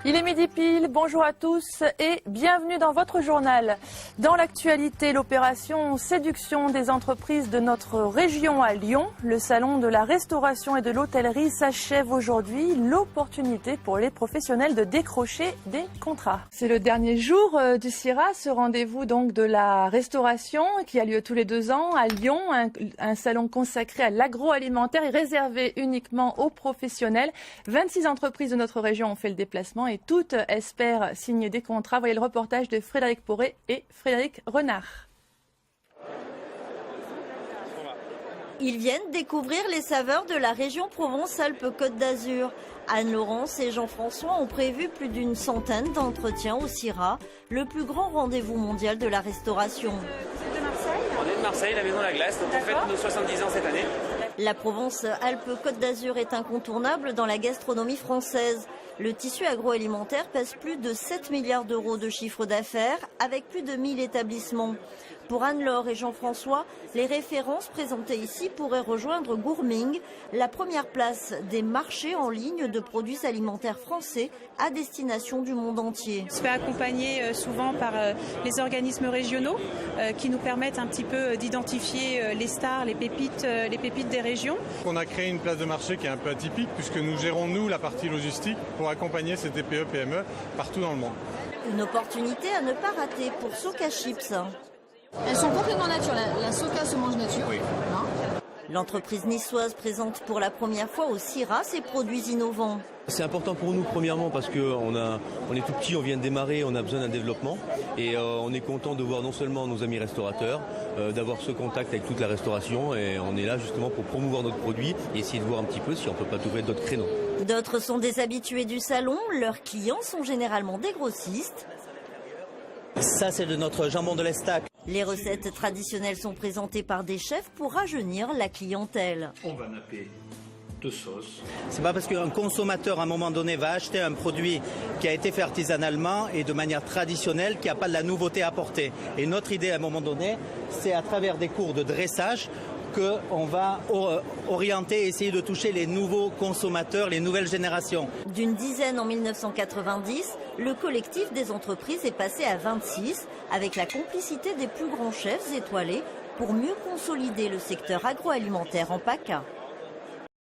Il est midi pile, bonjour à tous et bienvenue dans votre journal. Dans l'actualité, l'opération séduction des entreprises de notre région à Lyon. Le salon de la restauration et de l'hôtellerie s'achève aujourd'hui. L'opportunité pour les professionnels de décrocher des contrats. C'est le dernier jour du CIRA, ce rendez-vous donc de la restauration qui a lieu tous les 2 ans à Lyon. Un salon consacré à l'agroalimentaire et réservé uniquement aux professionnels. 26 entreprises de notre région ont fait le déplacement et toutes espèrent signer des contrats. Voyez le reportage de Frédéric Poré et Frédéric Renard. Ils viennent découvrir les saveurs de la région Provence-Alpes-Côte d'Azur. Anne-Laurence et Jean-François ont prévu plus d'une centaine d'entretiens au CIRA, le plus grand rendez-vous mondial de la restauration. Vous êtes de Marseille ? On est de Marseille, la Maison de la Glace, donc on fête nos 70 ans cette année. La Provence-Alpes-Côte d'Azur est incontournable dans la gastronomie française. Le tissu agroalimentaire pèse plus de 7 milliards d'euros de chiffre d'affaires avec plus de 1000 établissements. Pour Anne-Laure et Jean-François, les références présentées ici pourraient rejoindre Gourming, la première place des marchés en ligne de produits alimentaires français à destination du monde entier. On se fait accompagner souvent par les organismes régionaux qui nous permettent un petit peu d'identifier les stars, les pépites des régions. On a créé une place de marché qui est un peu atypique puisque nous gérons nous la partie logistique pour accompagner ces TPE-PME partout dans le monde. Une opportunité à ne pas rater pour Soka Chips. Elles sont complètement nature. La Soka se mange nature. Oui. L'entreprise niçoise présente pour la première fois au CIRA ses produits innovants. C'est important pour nous premièrement parce qu'on est tout petit, on vient de démarrer, on a besoin d'un développement et on est content de voir non seulement nos amis restaurateurs, d'avoir ce contact avec toute la restauration et on est là justement pour promouvoir notre produit et essayer de voir un petit peu si on ne peut pas trouver d'autres créneaux. D'autres sont des habitués du salon, leurs clients sont généralement des grossistes. Ça c'est de notre jambon de l'Estac. Les recettes traditionnelles sont présentées par des chefs pour rajeunir la clientèle. On va napper de sauce. C'est pas parce qu'un consommateur à un moment donné va acheter un produit qui a été fait artisanalement et de manière traditionnelle qu'il n'y a pas de la nouveauté à apporter. Et notre idée à un moment donné, c'est à travers des cours de dressage qu'on va orienter et essayer de toucher les nouveaux consommateurs, les nouvelles générations. D'une dizaine en 1990, le collectif des entreprises est passé à 26 avec la complicité des plus grands chefs étoilés pour mieux consolider le secteur agroalimentaire en PACA.